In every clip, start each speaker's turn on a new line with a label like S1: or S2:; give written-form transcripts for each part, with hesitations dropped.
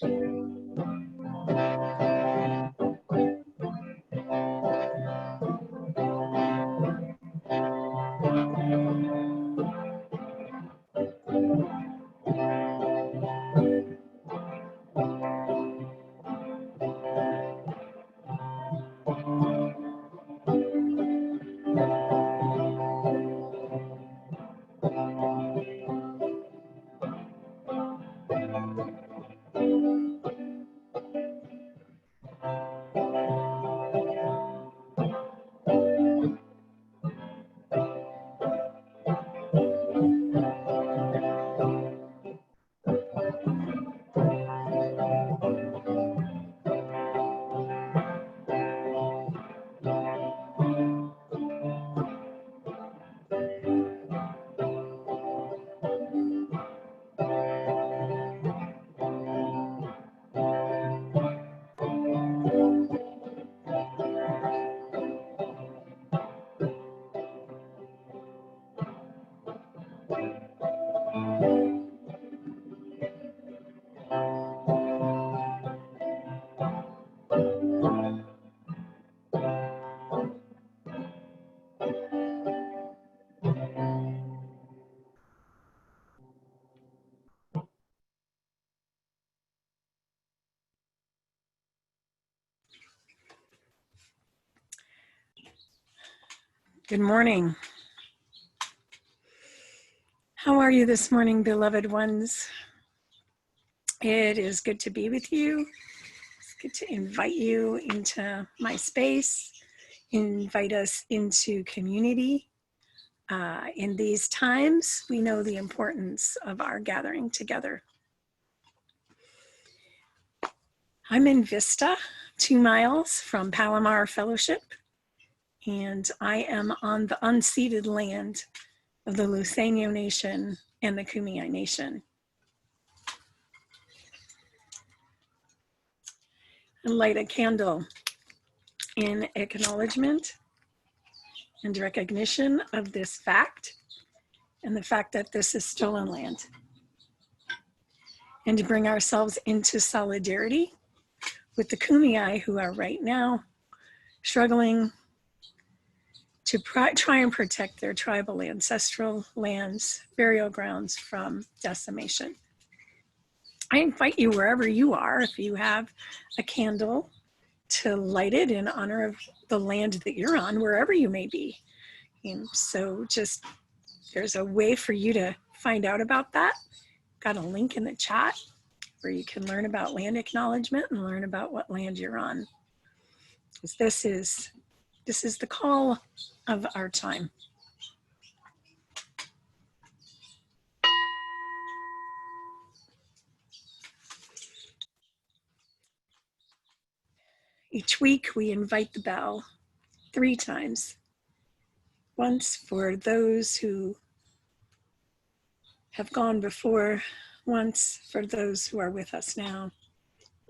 S1: Good morning. How are you this morning, beloved ones? It is good to be with you. It's good to invite you into my space, invite us into community. In these times, we know the importance of our gathering together. I'm in Vista, 2 miles from Palomar Fellowship, and I am on the unceded land of the Luiseño Nation and the Kumeyaay Nation. I light a candle in acknowledgement and recognition of this fact and the fact that this is stolen land, and to bring ourselves into solidarity with the Kumeyaay, who are right now struggling to try and protect their tribal ancestral lands, burial grounds from decimation. I invite you wherever you are, if you have a candle, to light it in honor of the land that you're on, wherever you may be. And so there's a way for you to find out about that. Got a link in the chat where you can learn about land acknowledgement and learn about what land you're on. Because this is the call of our time. Each week we invite the bell 3 times. Once for those who have gone before, once for those who are with us now,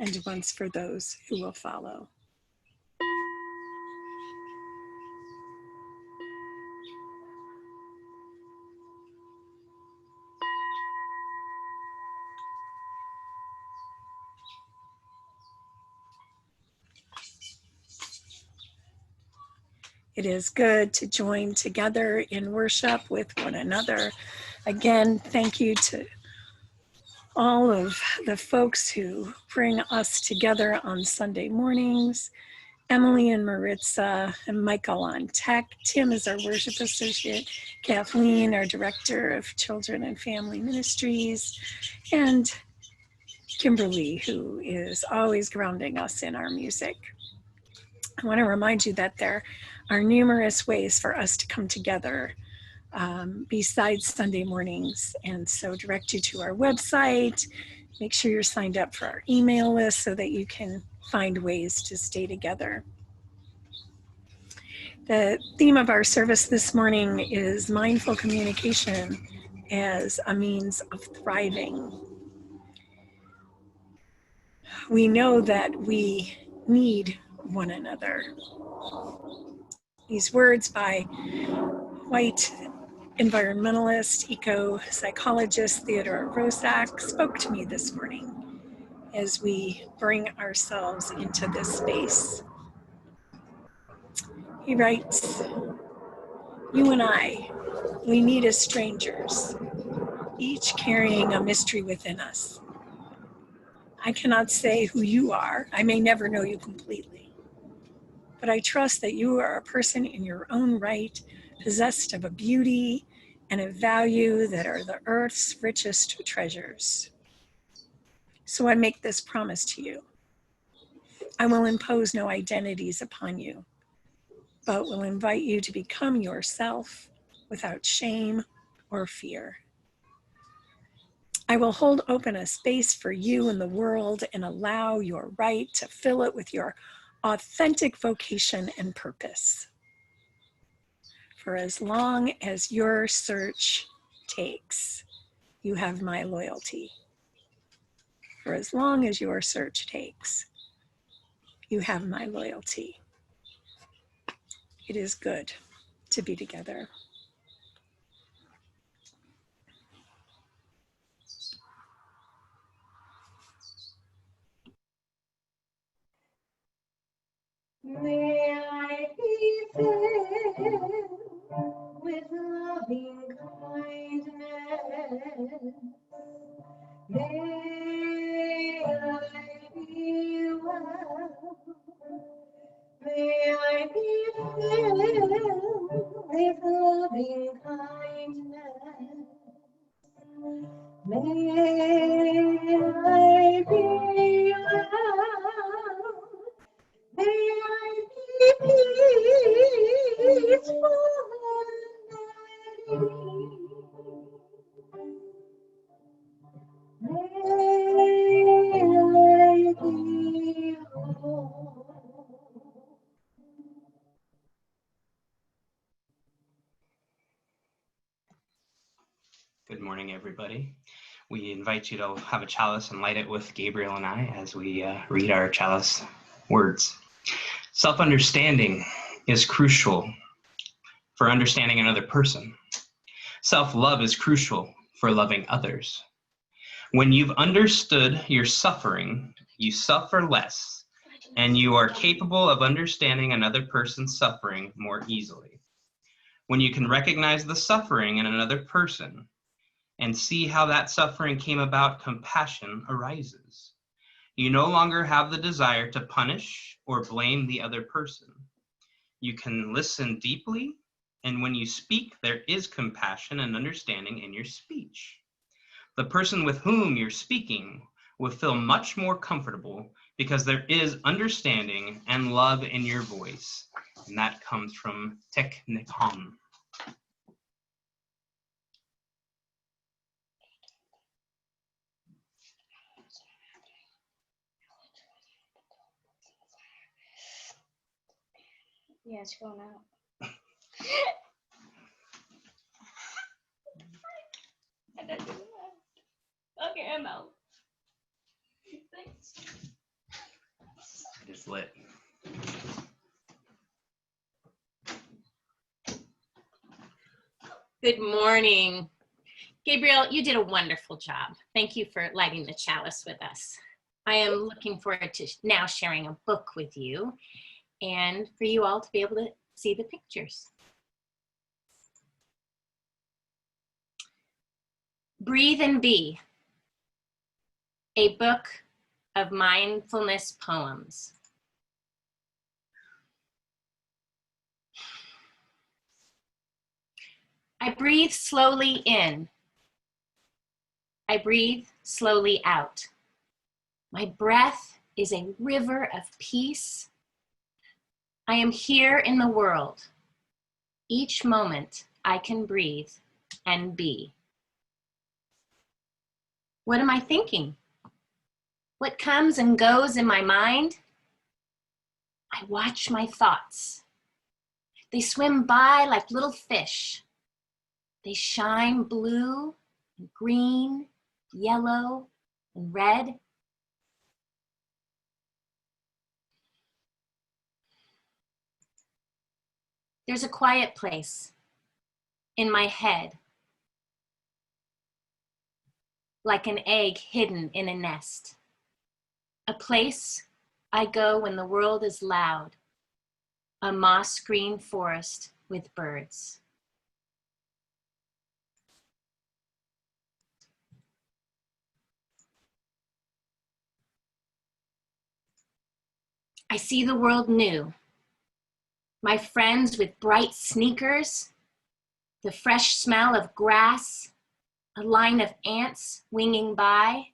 S1: and once for those who will follow. It is good to join together in worship with one another. Again, thank you to all of the folks who bring us together on Sunday mornings. Emily and Maritza and Michael on tech. Tim is our worship associate. Kathleen, our director of children and family ministries. And Kimberly, who is always grounding us in our music. I want to remind you that there are numerous ways for us to come together besides Sunday mornings. And so direct you to our website. Make sure you're signed up for our email list so that you can find ways to stay together. The theme of our service this morning is mindful communication as a means of thriving. We know that we need one another. These words by white environmentalist, eco-psychologist Theodore Roszak spoke to me this morning. as we bring ourselves into this space. He writes, "You and I, we meet as strangers, each carrying a mystery within us. I cannot say who you are. I may never know you completely. But I trust that you are a person in your own right, possessed of a beauty and a value that are the earth's richest treasures. So I make this promise to you. I will impose no identities upon you, but will invite you to become yourself without shame or fear. I will hold open a space for you in the world and allow your right to fill it with your authentic vocation and purpose. For as long as your search takes, you have my loyalty. For as long as your search takes, you have my loyalty. It is good to be together."
S2: May I be filled with loving kindness. May I be well. May I be filled with loving kindness. May I be well. May I be peaceful and at ease. May I be whole.
S3: Good morning, everybody. We invite you to have a chalice and light it with Gabriel and I as we read our chalice words. Self-understanding is crucial for understanding another person. Self-love is crucial for loving others. When you've understood your suffering, you suffer less, and you are capable of understanding another person's suffering more easily. When you can recognize the suffering in another person and see how that suffering came about, compassion arises. You no longer have the desire to punish or blame the other person. You can listen deeply, and when you speak, there is compassion and understanding in your speech. The person with whom you're speaking will feel much more comfortable because there is understanding and love in your voice, and that comes from Technikon.
S2: Yeah, it's going out. Okay, I'm out. Thanks.
S3: It is lit.
S4: Good morning. Gabriel, you did a wonderful job. Thank you for lighting the chalice with us. I am looking forward to now sharing a book with you and for you all to be able to see the pictures. Breathe and Be, a book of mindfulness poems. I breathe slowly in. I breathe slowly out. My breath is a river of peace. I am here in the world. Each moment I can breathe and be. What am I thinking? What comes and goes in my mind? I watch my thoughts. They swim by like little fish. They shine blue and green, yellow and red. There's a quiet place in my head, like an egg hidden in a nest. a place I go when the world is loud, a moss green forest with birds. I see the world new. My friends with bright sneakers, the fresh smell of grass, a line of ants winging by.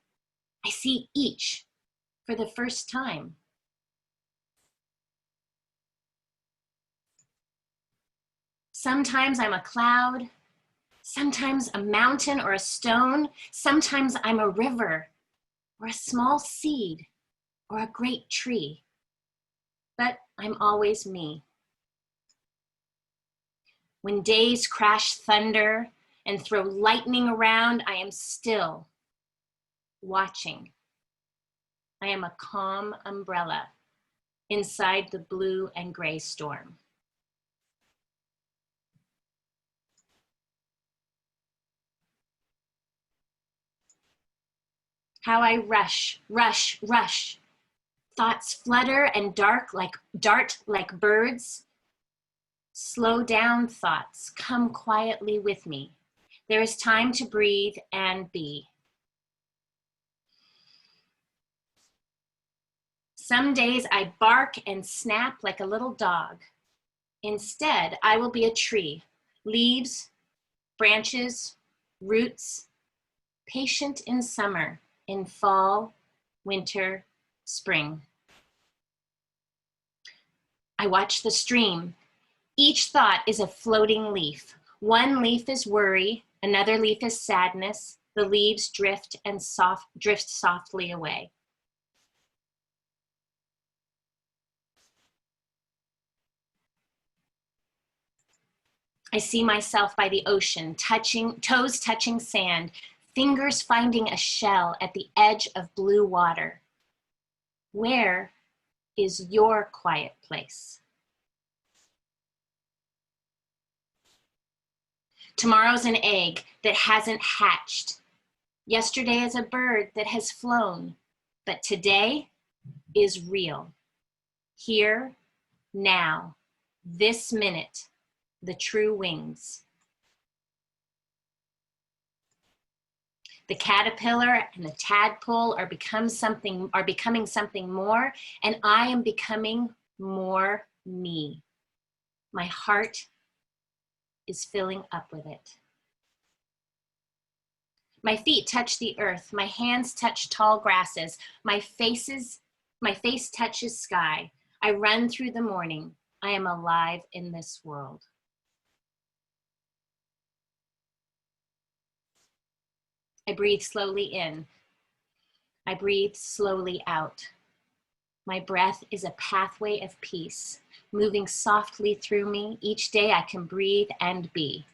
S4: I see each for the first time. Sometimes I'm a cloud, sometimes a mountain or a stone, sometimes I'm a river or a small seed or a great tree, but I'm always me. When days crash thunder and throw lightning around, I am still watching. I am a calm umbrella inside the blue and gray storm. How I rush, rush, rush. Thoughts flutter and dart like birds. Slow down, thoughts, come quietly with me. There is time to breathe and be. Some days I bark and snap like a little dog. Instead, I will be a tree, leaves, branches, roots, patient in summer, in fall, winter, spring. I watch the stream. Each thought is a floating leaf. One leaf is worry, another leaf is sadness. The leaves drift softly away. I see myself by the ocean, toes touching sand, fingers finding a shell at the edge of blue water. Where is your quiet place? Tomorrow's an egg that hasn't hatched. Yesterday is a bird that has flown, but today is real. Here, now, this minute, the true wings. The caterpillar and the tadpole are becoming something more, and I am becoming more me. My heart is filling up with it. My feet touch the earth, my hands touch tall grasses, my face touches sky. I run through the morning. I am alive in this world. I breathe slowly in. I breathe slowly out. My breath is a pathway of peace, moving softly through me. Each day I can breathe and be.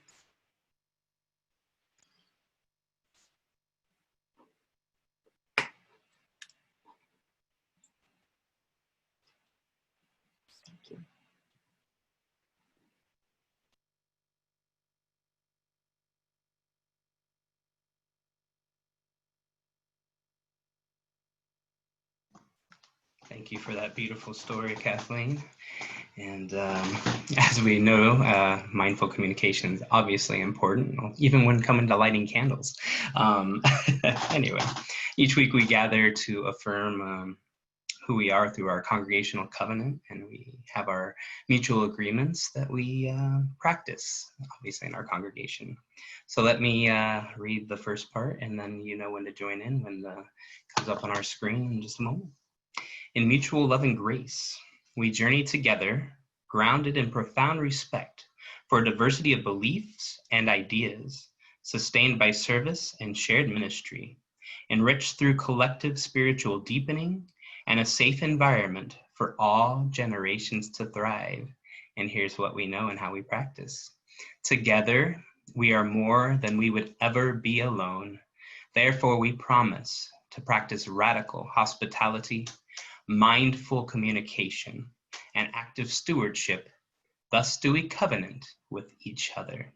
S4: Thank you.
S3: Thank you for that beautiful story, Kathleen. And as we know, mindful communication is obviously important, even when coming to lighting candles. Anyway, each week we gather to affirm who we are through our congregational covenant, and we have our mutual agreements that we practice, obviously, in our congregation. So let me read the first part, and then you know when to join in when it comes up on our screen in just a moment. In mutual love and grace, we journey together, grounded in profound respect for a diversity of beliefs and ideas, sustained by service and shared ministry, enriched through collective spiritual deepening and a safe environment for all generations to thrive. And here's what we know and how we practice. Together, we are more than we would ever be alone. Therefore, we promise to practice radical hospitality, mindful communication, and active stewardship. Thus do we covenant with each other.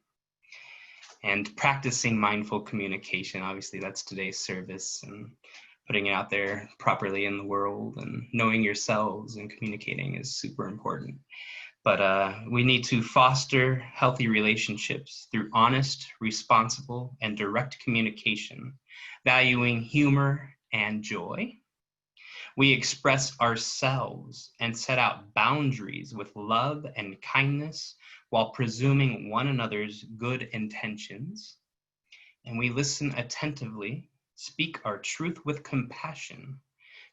S3: And practicing mindful communication, obviously that's today's service, and putting it out there properly in the world, and knowing yourselves and communicating is super important. But we need to foster healthy relationships through honest, responsible, and direct communication, valuing humor and joy. We express ourselves and set out boundaries with love and kindness while presuming one another's good intentions. And we listen attentively, speak our truth with compassion,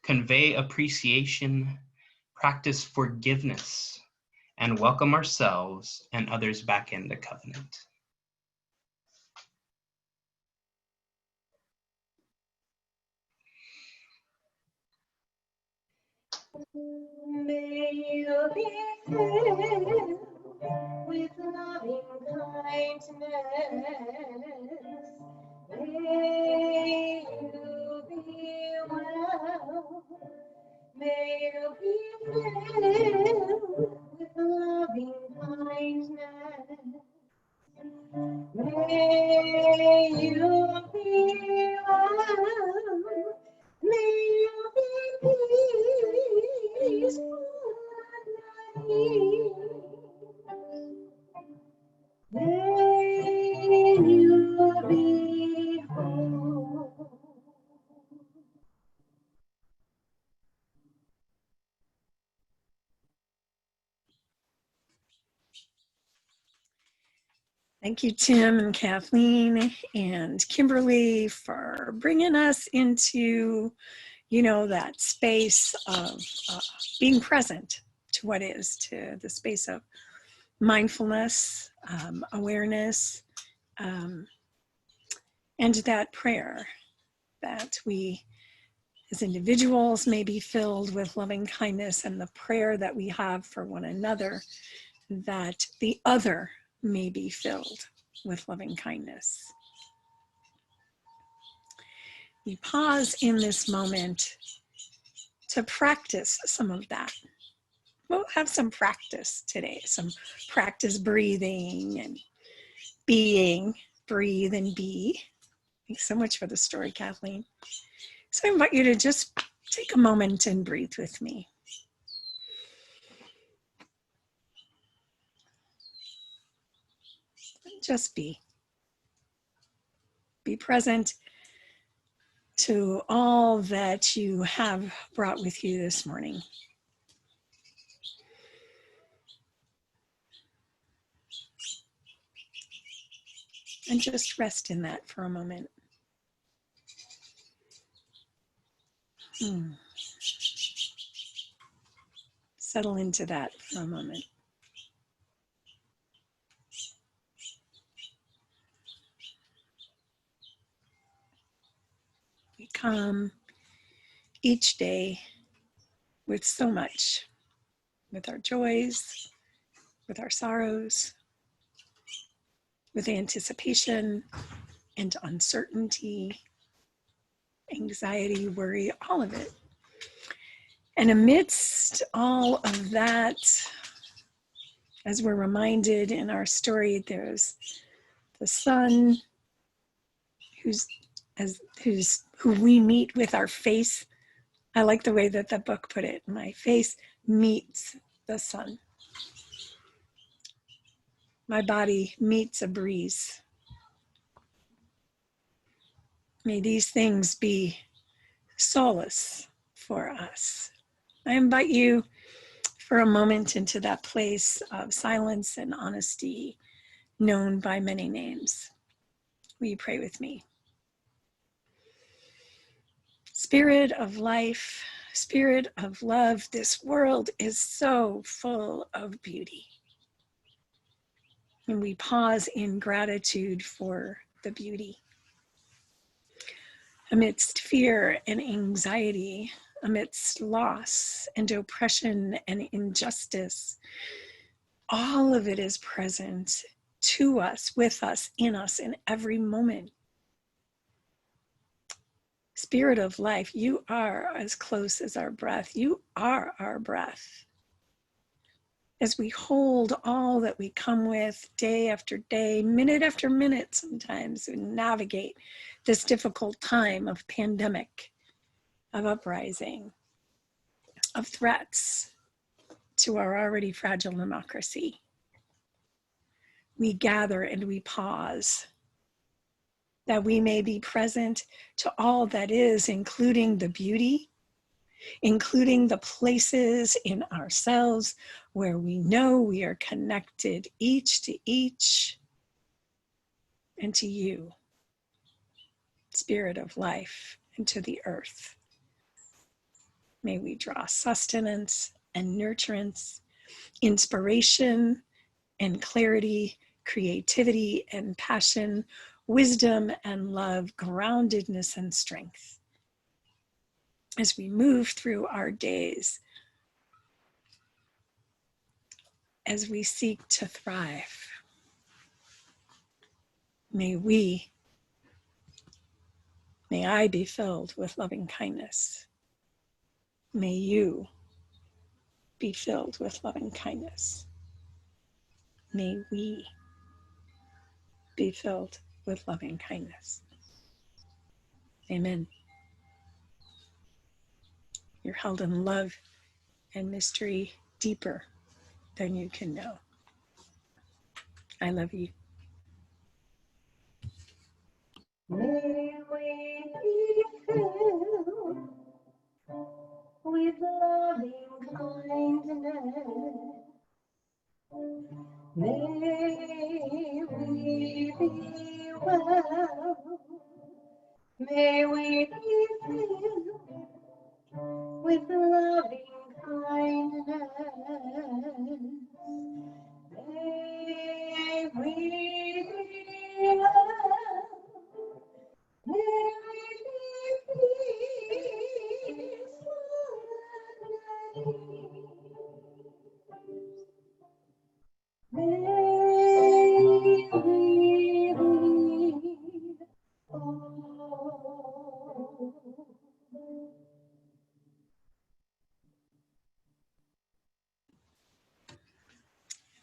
S3: convey appreciation, practice forgiveness, and welcome ourselves and others back into covenant.
S2: May you be filled with loving kindness. May you be well. May you be filled with loving kindness. May you be well. May you be peaceful at night. May you be whole.
S1: Thank you, Tim and Kathleen and Kimberly, for bringing us into, that space of being present to what is, to the space of mindfulness, awareness, and that prayer that we as individuals may be filled with loving kindness, and the prayer that we have for one another, that the other may be filled with loving kindness. We pause in this moment to practice some of that. We'll have some practice today, some practice breathing and being, breathe and be. Thanks so much for the story, Kathleen. So I invite you to just take a moment and breathe with me. Just be. Be present to all that you have brought with you this morning. And just rest in that for a moment. Settle into that for a moment. We come each day with so much, with our joys, with our sorrows, with anticipation and uncertainty, anxiety, worry, all of it. And amidst all of that, as we're reminded in our story, there's the sun who we meet with our face. I like the way that the book put it. My face meets the sun. My body meets a breeze. May these things be solace for us. I invite you for a moment into that place of silence and honesty known by many names. Will you pray with me? Spirit of life, Spirit of love, this world is so full of beauty. And we pause in gratitude for the beauty. Amidst fear and anxiety, amidst loss and oppression and injustice, all of it is present to us, with us, in every moment. Spirit of life, you are as close as our breath. You are our breath. As we hold all that we come with day after day, minute after minute sometimes, and navigate this difficult time of pandemic, of uprising, of threats to our already fragile democracy. We gather and we pause, that we may be present to all that is, including the beauty, including the places in ourselves where we know we are connected each to each, and to you, Spirit of life, and to the earth. May we draw sustenance and nurturance, inspiration and clarity, creativity and passion, wisdom and love, groundedness and strength as we move through our days, as we seek to thrive. May I be filled with loving kindness. May you be filled with loving kindness. May we be filled with loving kindness. Amen. You're held in love and mystery deeper than you can know. I love you.
S2: May we be filled with loving kindness. May we be well. May we be filled with loving kindness. May we be well. May we be peaceful and may we be whole.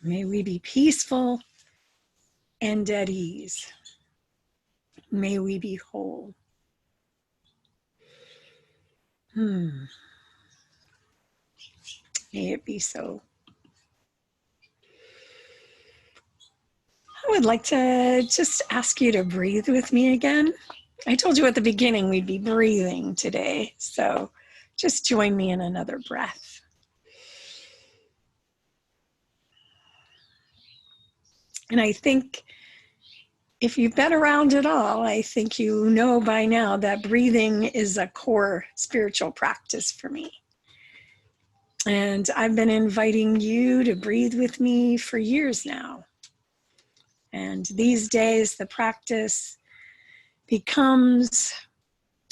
S1: May we be peaceful and at ease. May we be whole. May it be so. I would like to just ask you to breathe with me again. I told you at the beginning we'd be breathing today, so just join me in another breath. And I think if you've been around at all, I think you know by now that breathing is a core spiritual practice for me. And I've been inviting you to breathe with me for years now. And these days, the practice becomes,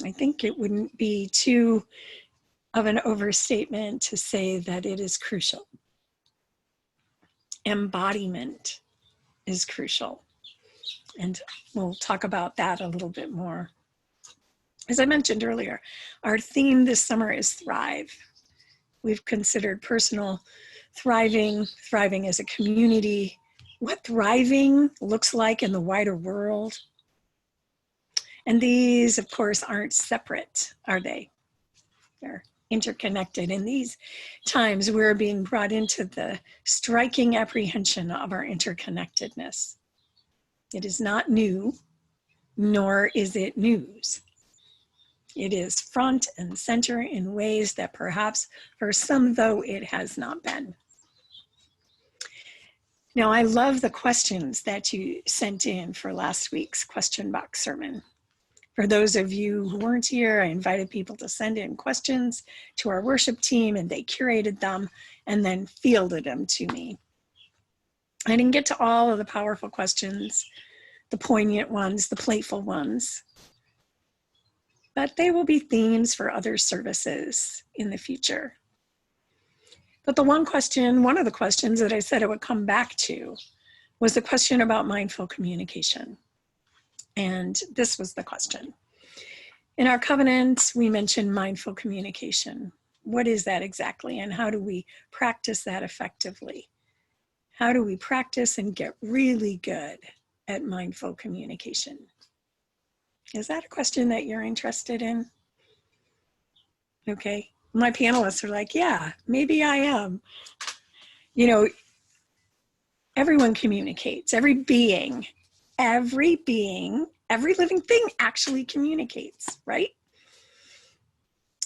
S1: I think it wouldn't be too of an overstatement to say that it is crucial. Embodiment is crucial. And we'll talk about that a little bit more. As I mentioned earlier, our theme this summer is thrive. We've considered personal thriving, thriving as a community, what thriving looks like in the wider world. And these, of course, aren't separate, are they? They're interconnected. In these times, we're being brought into the striking apprehension of our interconnectedness. It is not new, nor is it news. It is front and center in ways that perhaps for some, though, it has not been. Now, I love the questions that you sent in for last week's question box sermon. For those of you who weren't here, I invited people to send in questions to our worship team, and they curated them and then fielded them to me. I didn't get to all of the powerful questions, the poignant ones, the playful ones, but they will be themes for other services in the future. But one of the questions that I said I would come back to was the question about mindful communication. And this was the question. In our covenant, we mentioned mindful communication. What is that exactly? And how do we practice that effectively? How do we practice and get really good at mindful communication? Is that a question that you're interested in? Okay. My panelists are like, yeah, maybe I am. You know, everyone communicates, every living thing actually communicates, right?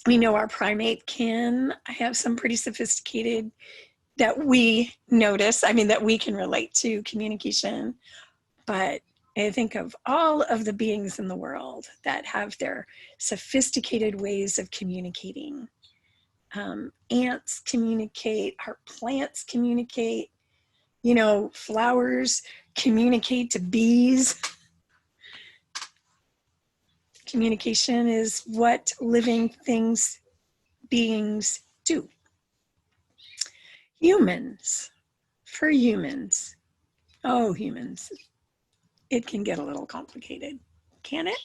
S1: We know our primate kin have some pretty sophisticated, that we notice, that we can relate to communication. But I think of all of the beings in the world that have their sophisticated ways of communicating. Ants communicate, our plants communicate, flowers communicate to bees. Communication is what living beings do. Humans, for humans, humans, it can get a little complicated, can it?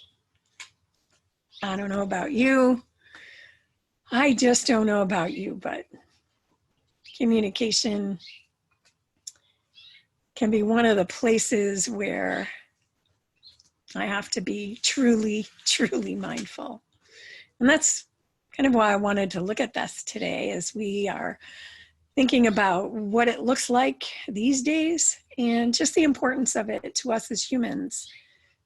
S1: I don't know about you. I just don't know about you, but communication can be one of the places where I have to be truly, truly mindful. And that's kind of why I wanted to look at this today, as we are thinking about what it looks like these days and just the importance of it to us as humans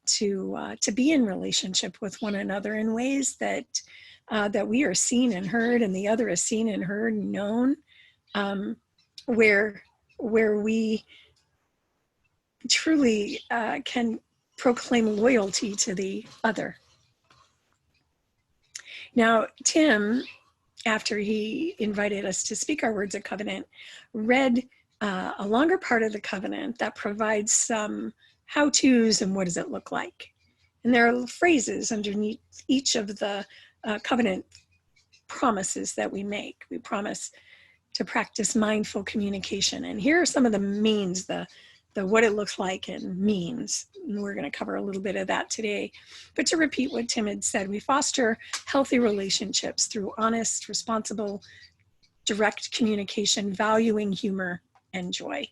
S1: to be in relationship with one another in ways that we are seen and heard, and the other is seen and heard and known, where we truly can proclaim loyalty to the other. Now, Tim, after he invited us to speak our words of covenant, read a longer part of the covenant that provides some how-tos and what does it look like. And there are phrases underneath each of the covenant promises that we make. We promise to practice mindful communication. And here are some of the means, the what it looks like and means. And we're going to cover a little bit of that today. But to repeat what Tim had said, we foster healthy relationships through honest, responsible, direct communication, valuing humor and joy.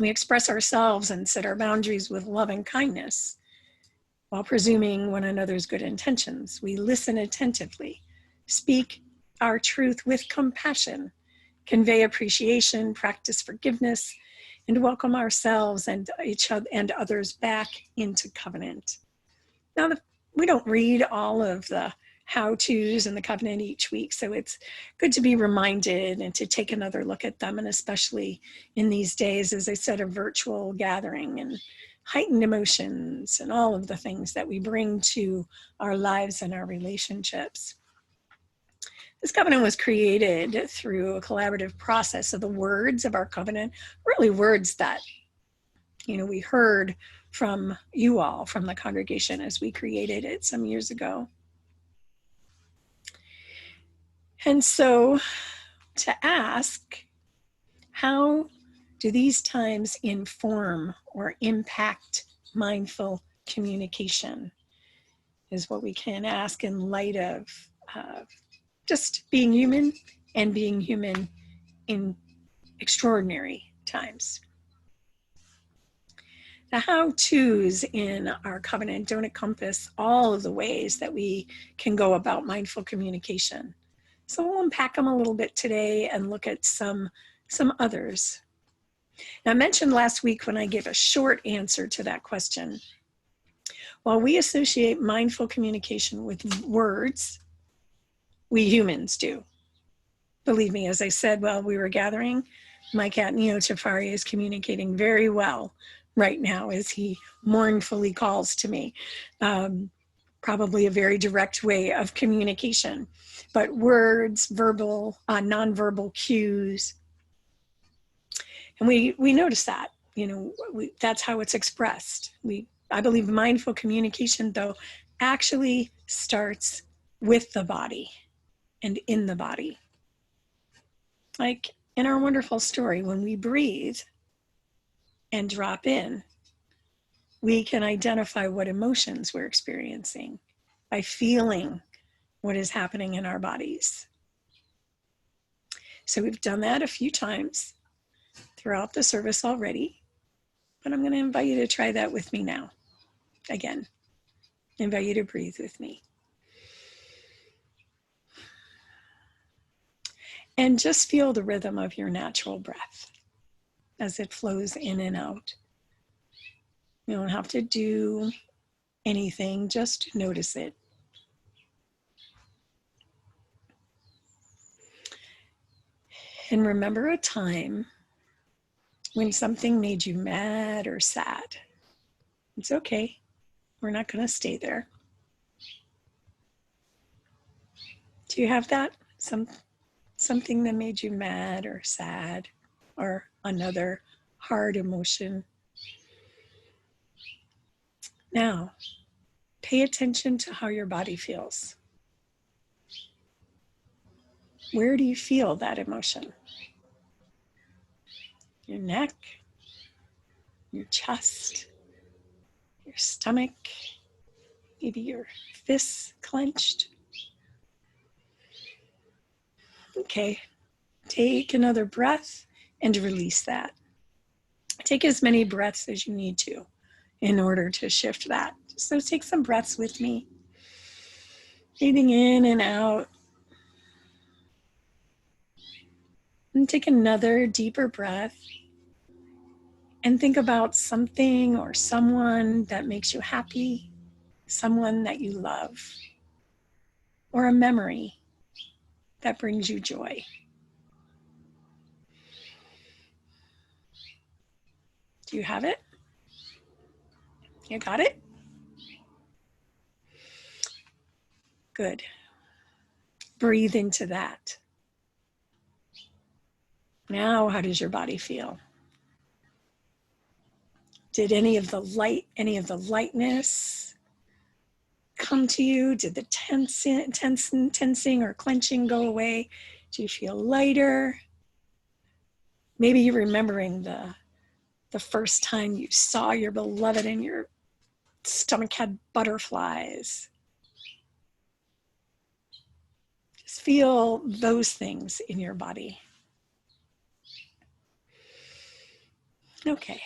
S1: We express ourselves and set our boundaries with love and kindness while presuming one another's good intentions. We listen attentively, speak our truth with compassion, convey appreciation, practice forgiveness, and welcome ourselves and each other and others back into covenant. Now, we don't read all of the how-tos in the covenant each week, so it's good to be reminded and to take another look at them, and especially in these days, as I said, a virtual gathering and heightened emotions and all of the things that we bring to our lives and our relationships. This covenant was created through a collaborative process of the words of our covenant, really words that, we heard from you all, from the congregation as we created it some years ago. And so to ask, how do these times inform or impact mindful communication, is what we can ask in light of just being human and being human in extraordinary times. The how-tos in our covenant don't encompass all of the ways that we can go about mindful communication. So we'll unpack them a little bit today and look at some others. Now, I mentioned last week when I gave a short answer to that question, while we associate mindful communication with words, we humans do. Believe me, as I said while we were gathering, my cat Neo Tafari is communicating very well right now as he mournfully calls to me. Probably a very direct way of communication. But words, verbal, nonverbal cues, and we notice that, that's how it's expressed. I believe mindful communication, though, actually starts with the body and in the body. Like in our wonderful story, when we breathe and drop in, we can identify what emotions we're experiencing by feeling what is happening in our bodies. So we've done that a few times throughout the service already, but I'm going to invite you to try that with me now. Again, I invite you to breathe with me. And just feel the rhythm of your natural breath as it flows in and out. You don't have to do anything, just notice it. And remember a time when something made you mad or sad. It's okay. We're not going to stay there. Do you have that? Something that made you mad or sad, or another hard emotion? Now, pay attention to how your body feels. Where do you feel that emotion? Your neck, your chest, your stomach, maybe your fists clenched. Okay, take another breath and release that. Take as many breaths as you need to in order to shift that. So take some breaths with me. Breathing in and out. And take another deeper breath. And think about something or someone that makes you happy, someone that you love, or a memory that brings you joy. Do you have it? You got it? Good. Breathe into that. Now, how does your body feel? Did any of the lightness come to you? Did the tensing or clenching go away? Do you feel lighter? Maybe you're remembering the first time you saw your beloved and your stomach had butterflies. Just feel those things in your body. Okay,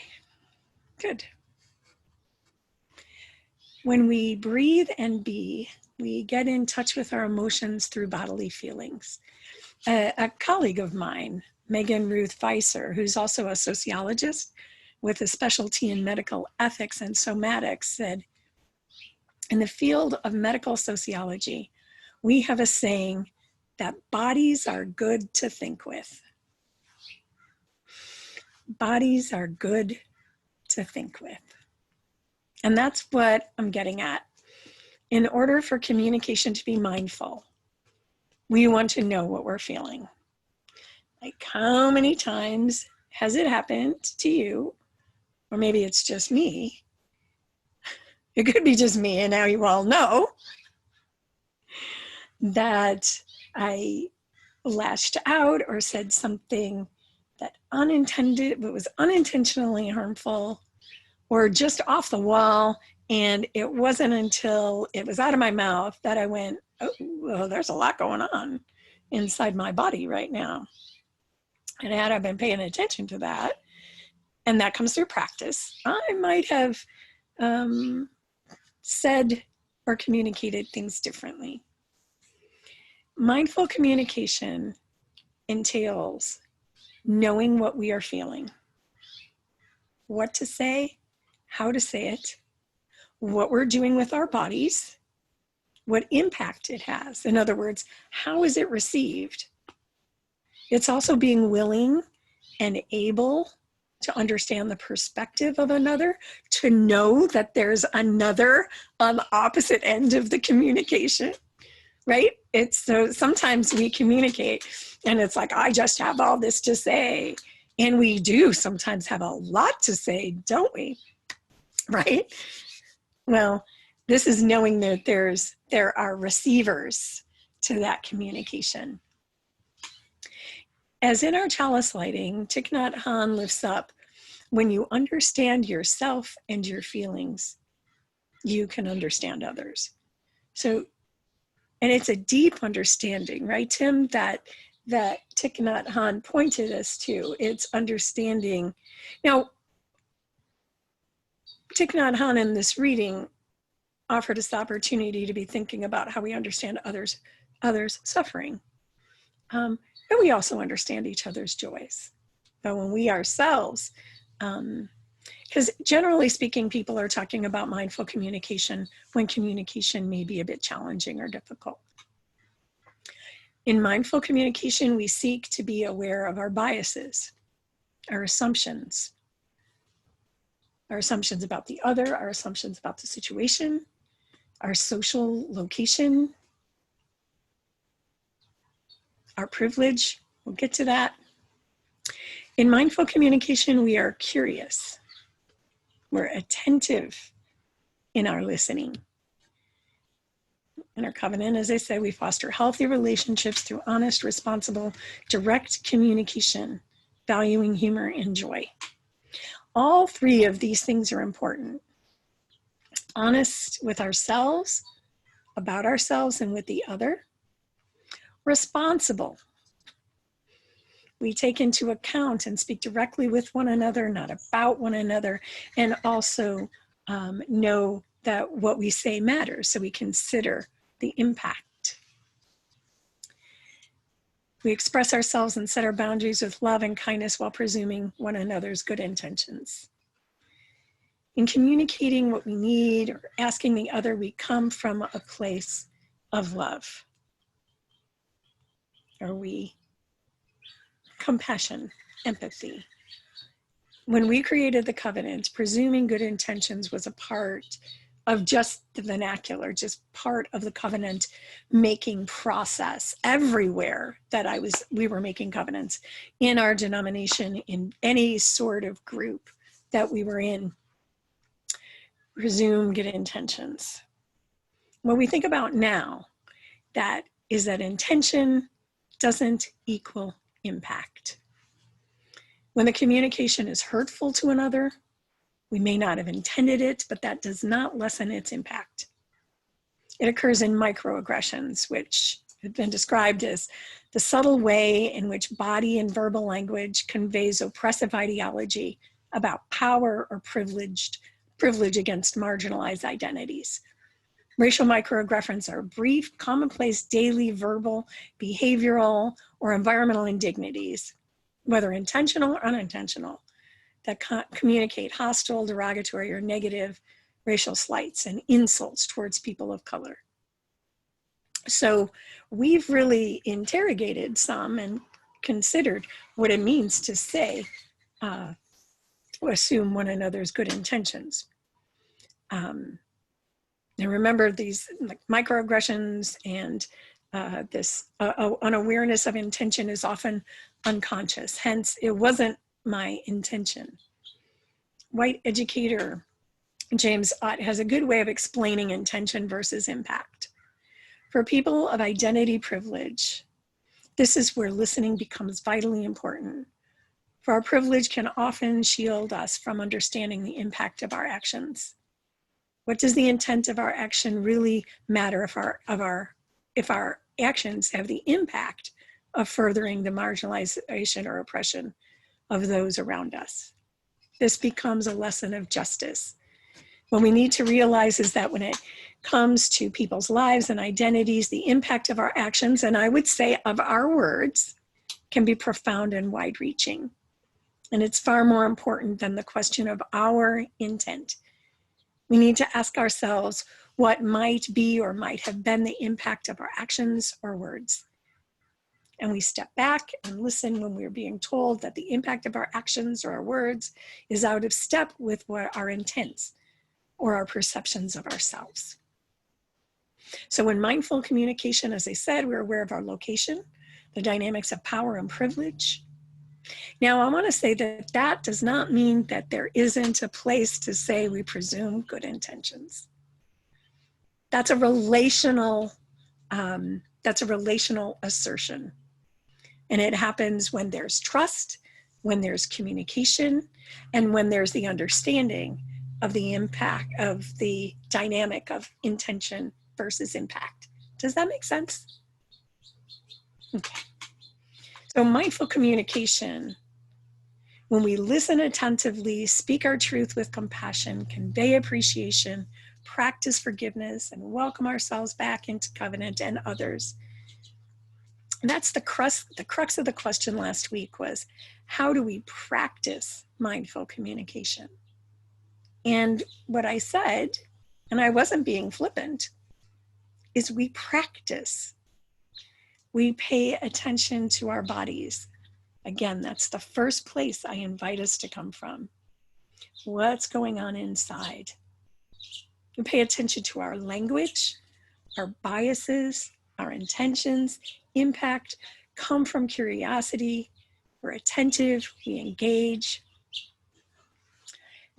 S1: good. When we breathe and be, we get in touch with our emotions through bodily feelings. A colleague of mine, Megan Ruth Weiser, who's also a sociologist with a specialty in medical ethics and somatics, said, in the field of medical sociology, we have a saying that bodies are good to think with. Bodies are good to think with. And that's what I'm getting at. In order for communication to be mindful, we want to know what we're feeling. Like, how many times has it happened to you? Or maybe it's just me. It could be just me, and now you all know that I lashed out or said something that was unintentionally harmful or just off the wall. And it wasn't until it was out of my mouth that I went, oh, well, there's a lot going on inside my body right now. And had I been paying attention to that, and that comes through practice, I might have said or communicated things differently. Mindful communication entails knowing what we are feeling, what to say, how to say it, what we're doing with our bodies, what impact it has. In other words, how is it received? It's also being willing and able to understand the perspective of another, to know that there's another on the opposite end of the communication, right? It's so sometimes we communicate and it's like, I just have all this to say. And we do sometimes have a lot to say, don't we? Right? Well, this is knowing that there are receivers to that communication. As in our chalice lighting, Thich Nhat Hanh lifts up, when you understand yourself and your feelings, you can understand others. So, and it's a deep understanding, right, Tim, that Thich Nhat Hanh pointed us to. It's understanding. Now, Thich Nhat Hanh in this reading offered us the opportunity to be thinking about how we understand others' suffering. but we also understand each other's joys. But when we ourselves, because generally speaking, people are talking about mindful communication when communication may be a bit challenging or difficult. In mindful communication, we seek to be aware of our biases, our assumptions about the other, our assumptions about the situation, our social location, our privilege. We'll get to that. In mindful communication, we are curious. We're attentive in our listening. In our covenant, as I said, we foster healthy relationships through honest, responsible, direct communication, valuing humor and joy. All three of these things are important. Honest with ourselves, about ourselves and with the other. Responsible. We take into account and speak directly with one another, not about one another, and also know that what we say matters, so we consider the impact. We express ourselves and set our boundaries with love and kindness while presuming one another's good intentions. In communicating what we need or asking the other, we come from a place of love. Or compassion, empathy. When we created the covenant, presuming good intentions was a part of just the vernacular, just part of the covenant making process everywhere that we were making covenants in our denomination, in any sort of group that we were in. Presume good intentions. What we think about now, that is that intention doesn't equal impact. When the communication is hurtful to another, we may not have intended it, but that does not lessen its impact. It occurs in microaggressions, which have been described as the subtle way in which body and verbal language conveys oppressive ideology about power or privilege against marginalized identities. Racial microaggressions are brief, commonplace, daily, verbal, behavioral, or environmental indignities, whether intentional or unintentional, that communicate hostile, derogatory, or negative racial slights and insults towards people of color. So we've really interrogated some and considered what it means to say, assume one another's good intentions. And remember, these like microaggressions and this unawareness of intention is often unconscious. Hence, it wasn't my intention. White educator James Ott has a good way of explaining intention versus impact. For people of identity privilege, this is where listening becomes vitally important. For our privilege can often shield us from understanding the impact of our actions. What does the intent of our action really matter if our actions have the impact of furthering the marginalization or oppression of those around us? This becomes a lesson of justice. What we need to realize is that when it comes to people's lives and identities, the impact of our actions, and I would say of our words, can be profound and wide-reaching. And it's far more important than the question of our intent. We need to ask ourselves what might be or might have been the impact of our actions or words. And we step back and listen when we're being told that the impact of our actions or our words is out of step with what our intents or our perceptions of ourselves. So in mindful communication, as I said, we're aware of our location, the dynamics of power and privilege. Now, I want to say that that does not mean that there isn't a place to say we presume good intentions. That's a relational assertion. And it happens when there's trust, when there's communication, and when there's the understanding of the impact of the dynamic of intention versus impact. Does that make sense? Okay. So mindful communication, when we listen attentively, speak our truth with compassion, convey appreciation, practice forgiveness, and welcome ourselves back into covenant and others, that's the crux of the question last week was, how do we practice mindful communication? And what I said, and I wasn't being flippant, is we practice. We pay attention to our bodies. Again, that's the first place I invite us to come from. What's going on inside? We pay attention to our language, our biases, our intentions, impact, come from curiosity. We're attentive, we engage.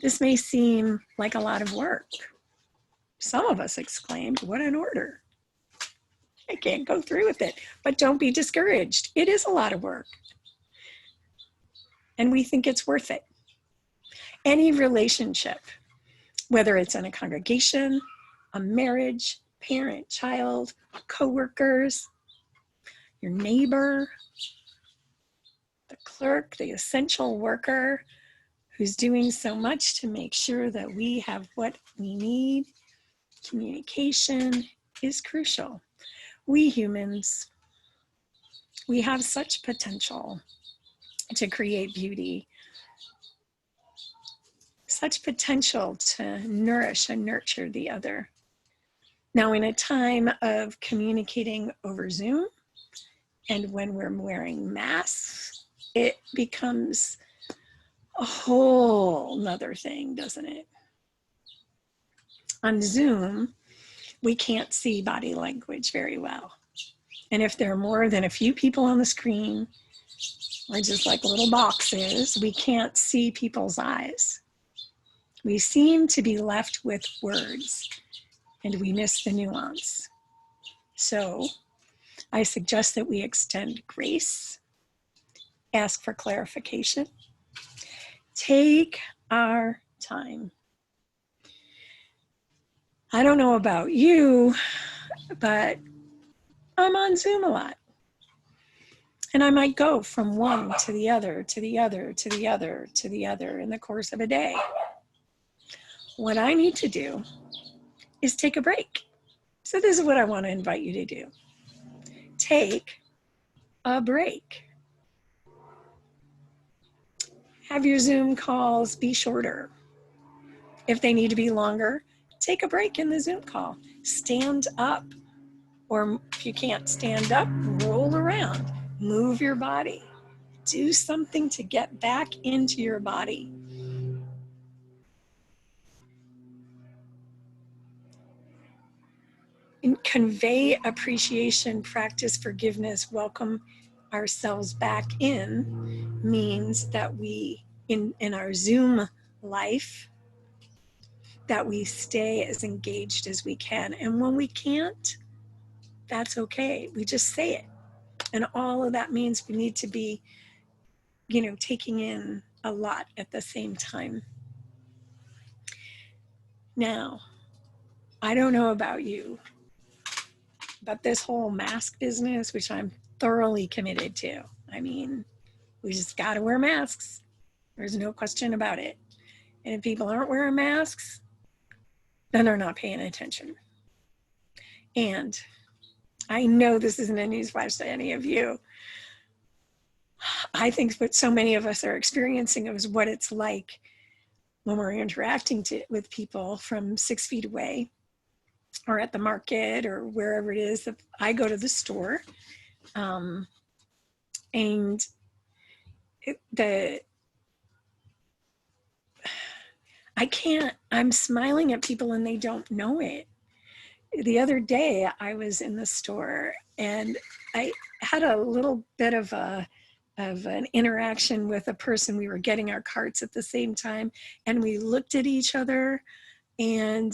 S1: This may seem like a lot of work. Some of us exclaimed, what an order. I can't go through with it, but don't be discouraged. It is a lot of work. And we think it's worth it. Any relationship, whether it's in a congregation, a marriage, parent, child, coworkers, your neighbor, the clerk, the essential worker who's doing so much to make sure that we have what we need, communication is crucial. We humans, we have such potential to create beauty, such potential to nourish and nurture the other. Now, in a time of communicating over Zoom, and when we're wearing masks, it becomes a whole nother thing, doesn't it? On Zoom, we can't see body language very well. And if there are more than a few people on the screen, or just like little boxes, we can't see people's eyes. We seem to be left with words, and we miss the nuance. So I suggest that we extend grace, ask for clarification, take our time. I don't know about you, but I'm on Zoom a lot. And I might go from one to the other, to the other, to the other, to the other in the course of a day. What I need to do is take a break. So this is what I want to invite you to do. Take a break. Have your Zoom calls be shorter. If they need to be longer, take a break in the Zoom call. Stand up, or if you can't stand up, roll around, move your body. Do something to get back into your body. And convey appreciation, practice forgiveness, welcome ourselves back in means that we, in our Zoom life, that we stay as engaged as we can. And when we can't, that's okay. We just say it. And all of that means we need to be, taking in a lot at the same time. Now, I don't know about you, but this whole mask business, which I'm thoroughly committed to, I mean, we just got to wear masks. There's no question about it. And if people aren't wearing masks, then they're not paying attention. And I know this isn't a newsflash to any of you. I think what so many of us are experiencing is what it's like when we're interacting with people from 6 feet away, or at the market, or wherever it is. I go to the store, and I'm smiling at people and they don't know it. The other day I was in the store and I had a little bit of an interaction with a person. We were getting our carts at the same time, and we looked at each other, and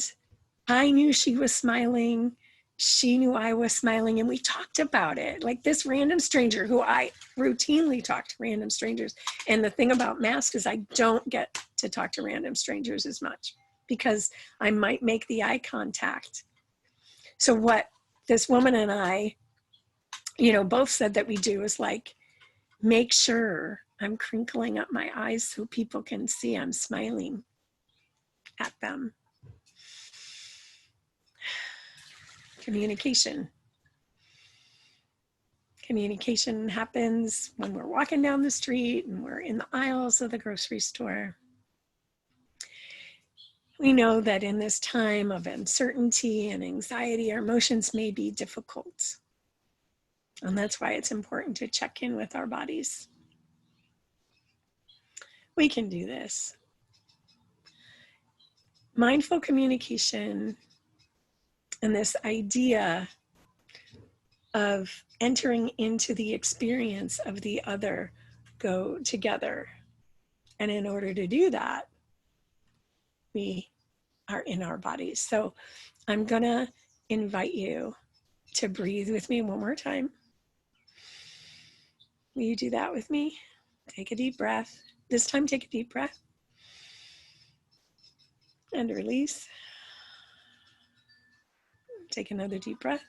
S1: I knew she was smiling. She knew I was smiling, and we talked about it. Like this random stranger who I routinely talk to random strangers. And the thing about masks is I don't get to talk to random strangers as much because I might make the eye contact. So what this woman and I, both said that we do is like, make sure I'm crinkling up my eyes so people can see I'm smiling at them. Communication. Communication happens when we're walking down the street and we're in the aisles of the grocery store. We know that in this time of uncertainty and anxiety, our emotions may be difficult. And that's why it's important to check in with our bodies. We can do this. Mindful communication and this idea of entering into the experience of the other go together. And in order to do that, we are in our bodies. So I'm gonna invite you to breathe with me one more time. Will you do that with me? Take a deep breath. This time, take a deep breath and release. Take another deep breath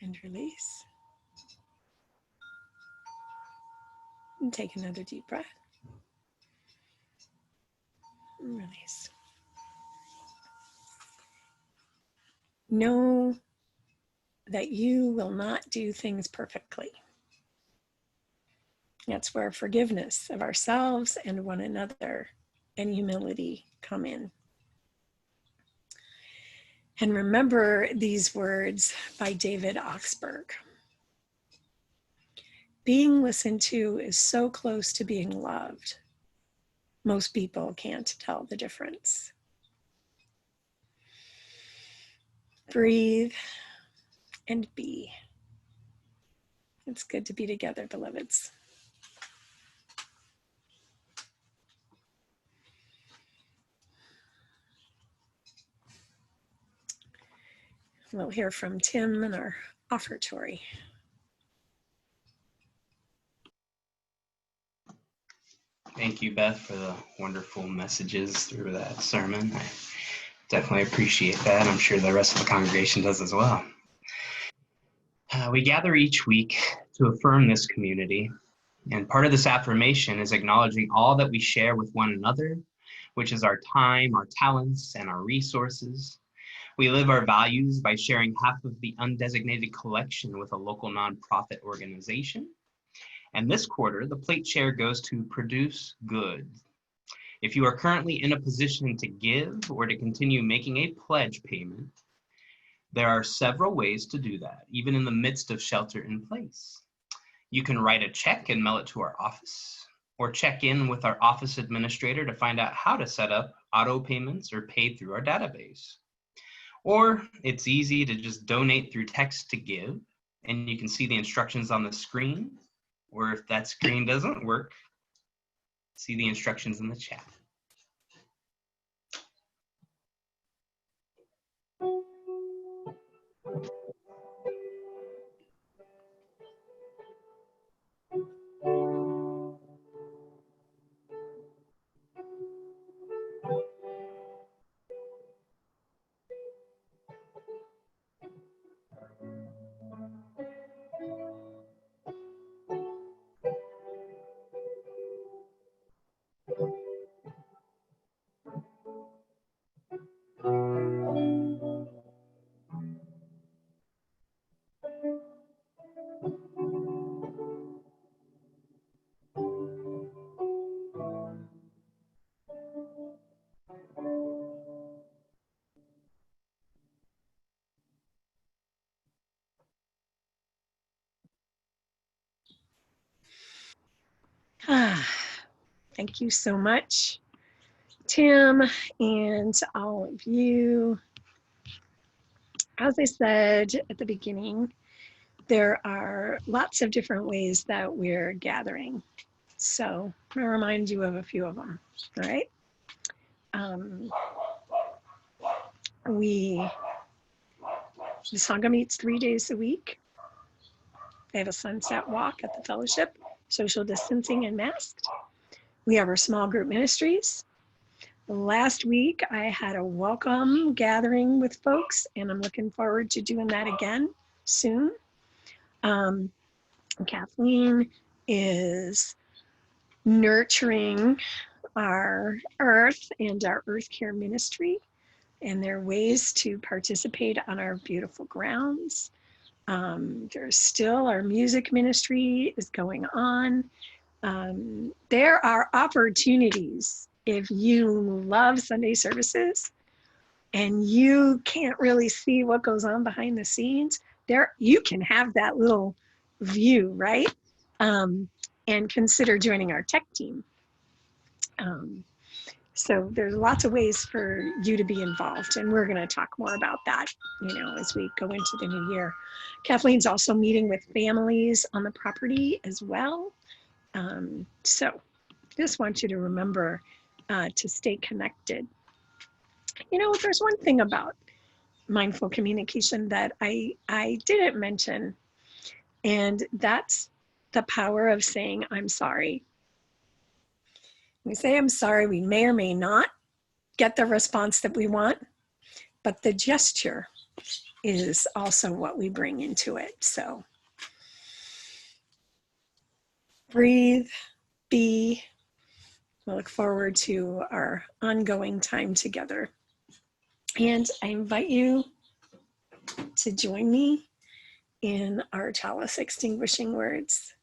S1: and release. And take another deep breath and release. Know that you will not do things perfectly. That's where forgiveness of ourselves and one another and humility come in. And remember these words by David Oxberg. Being listened to is so close to being loved. Most people can't tell the difference. Breathe and be. It's good to be together, beloveds. We'll hear from Tim in our offertory.
S3: Thank you, Beth, for the wonderful messages through that sermon. I definitely appreciate that. I'm sure the rest of the congregation does as well. We gather each week to affirm this community, and part of this affirmation is acknowledging all that we share with one another, which is our time, our talents, and our resources. We live our values by sharing half of the undesignated collection with a local nonprofit organization. And this quarter, the plate share goes to Produce Good. If you are currently in a position to give or to continue making a pledge payment, there are several ways to do that, even in the midst of shelter in place. You can write a check and mail it to our office, or check in with our office administrator to find out how to set up auto payments or pay through our database. Or it's easy to just donate through text to give, and you can see the instructions on the screen, or if that screen doesn't work, see the instructions in the chat.
S1: Thank you so much, Tim, and all of you. As I said at the beginning, there are lots of different ways that we're gathering. So I'm gonna remind you of a few of them, all right? The Sangha meets 3 days a week. They have a sunset walk at the fellowship, social distancing and masked. We have our small group ministries. Last week, I had a welcome gathering with folks, and I'm looking forward to doing that again soon. Kathleen is nurturing our earth and our earth care ministry And there are ways to participate on our beautiful grounds. There's still our music ministry is going on. There are opportunities if you love Sunday services and you can't really see what goes on behind the scenes. There, you can have that little view, right? And consider joining our tech team. So there's lots of ways for you to be involved, and we're going to talk more about that, as we go into the new year. Kathleen's also meeting with families on the property as well. So just want you to remember to stay connected. There's one thing about mindful communication that I didn't mention, and that's the power of saying, I'm sorry. When we say I'm sorry, we may or may not get the response that we want, but the gesture is also what we bring into it. So breathe, be. We look forward to our ongoing time together. And I invite you to join me in our chalice extinguishing words.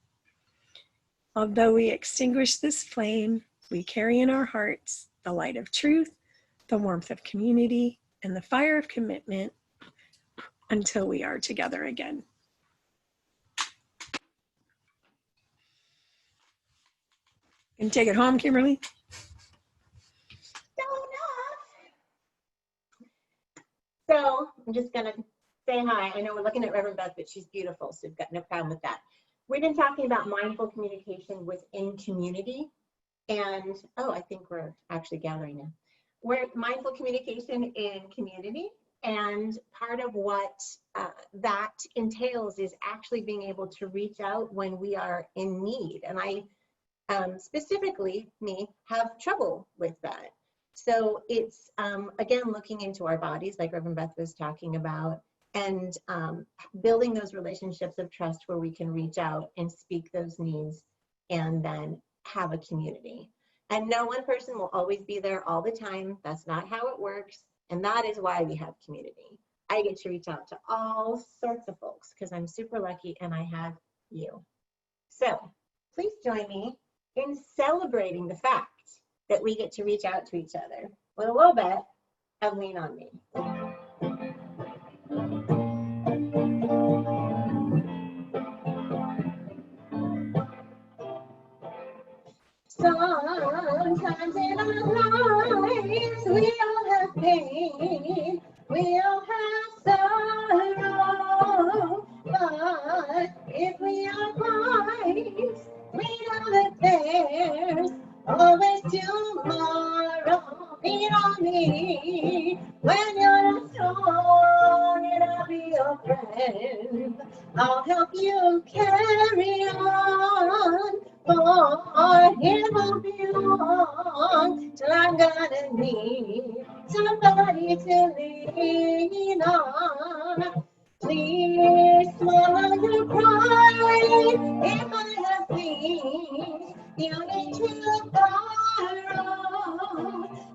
S1: Although we extinguish this flame, we carry in our hearts the light of truth, the warmth of community, and the fire of commitment until we are together again. And take it home, Kimberly.
S2: So I'm just going to say hi. I know we're looking at Reverend Beth, but she's beautiful, so we've got no problem with that. We've been talking about mindful communication within community. And, I think we're actually gathering now. We're mindful communication in community. And part of what that entails is actually being able to reach out when we are in need. And I specifically, me, have trouble with that. So it's, again, looking into our bodies, like Reverend Beth was talking about, and building those relationships of trust where we can reach out and speak those needs and then have a community. And no one person will always be there all the time. That's not how it works. And that is why we have community. I get to reach out to all sorts of folks because I'm super lucky and I have you. So please join me in celebrating the fact that we get to reach out to each other with a little bit of Lean On Me. Sometimes in our lives we all have pain, we all have sorrow, but if we are wise, we know that there's always tomorrow. Lean on me when you're not strong, and I'll be your friend. I'll help you carry on. For it won't be long till I'm gonna need somebody to lean on. Please swallow your pride if I have things you need to borrow.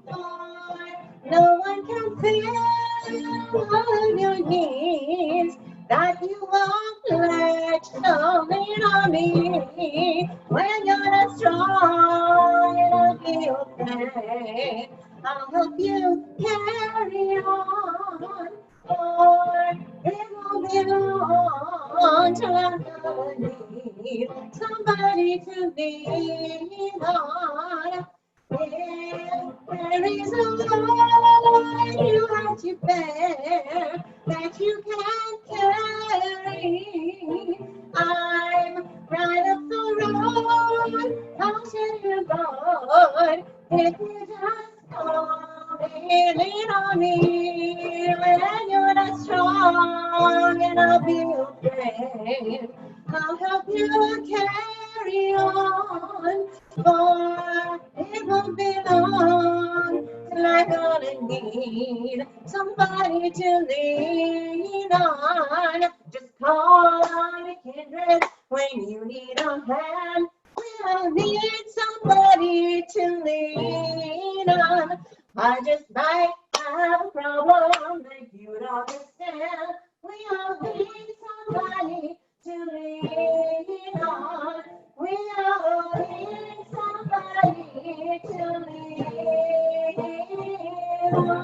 S2: For no one can fill all your needs that you won't let. So lean on me when you're not strong, and I'll be your friend. I'll help you carry on, for it won't be long till I'm gonna need somebody to lean on. There is a load you have to bear that you can't carry. I'm right up the road, I'll tell you, Lord, if you just call me, lean on me when you're not strong, and I'll be your friend. I'll help you carry on, for it won't be long till I'm gonna need somebody to lean on. Just call on a kindred when you need a hand. We'll need somebody to lean on. I just might have a problem that you don't understand. We all need somebody to lean on. We all need somebody to lean on.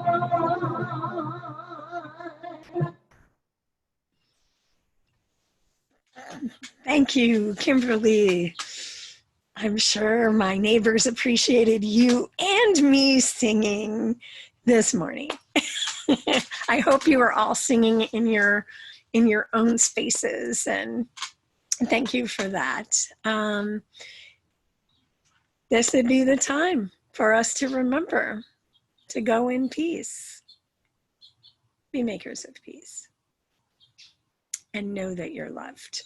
S1: Thank you, Kimberly. I'm sure my neighbors appreciated you and me singing this morning. I hope you are all singing in your own spaces, and thank you for that. This would be the time for us to remember to go in peace, be makers of peace, and know that you're loved.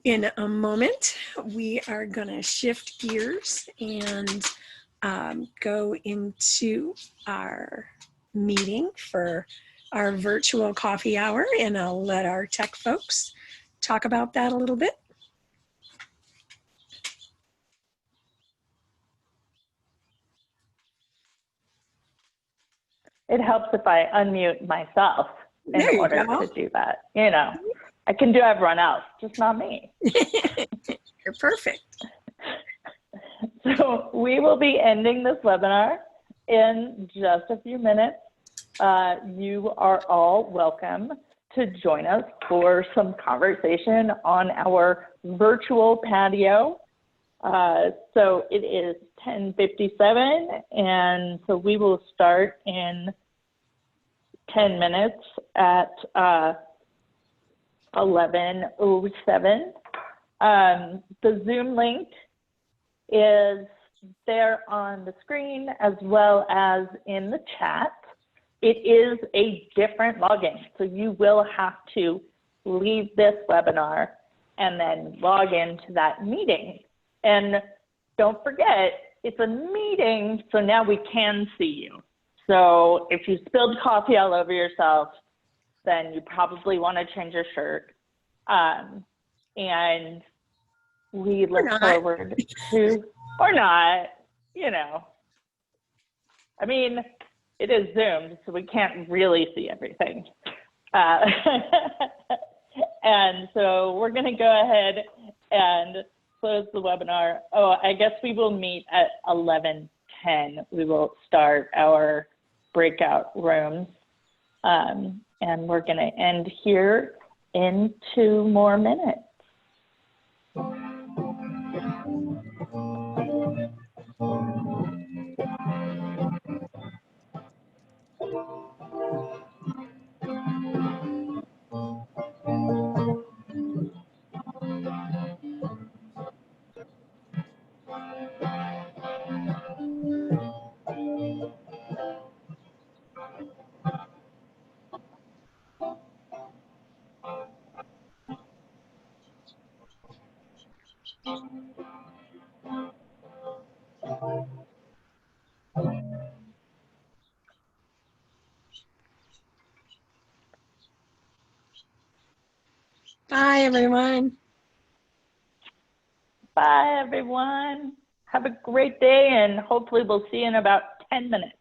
S1: In a moment, we are going to shift gears and go into our meeting for our virtual coffee hour, and I'll let our tech folks talk about that a little bit.
S5: It helps if I unmute myself in
S1: There you
S5: order
S1: go.
S5: to do that. You know, I can do everyone else, just not me.
S1: You're perfect.
S5: So we will be ending this webinar in just a few minutes. You are all welcome to join us for some conversation on our virtual patio. So it is 10:57, and so we will start in 10 minutes at 11:07. The Zoom link is there on the screen as well as in the chat. It is a different login, so you will have to leave this webinar and then log into that meeting. And don't forget, it's a meeting, so now we can see you. So if you spilled coffee all over yourself, then you probably want to change your shirt. And we look forward to, or not, you know. I mean, it is Zoomed, so we can't really see everything. And so we're going to go ahead and close the webinar. Oh, I guess we will meet at 11:10. We will start our breakout rooms. And we're going to end here in 2 more minutes.
S1: Bye, everyone.
S5: Bye, everyone. Have a great day, and hopefully we'll see you in about 10 minutes.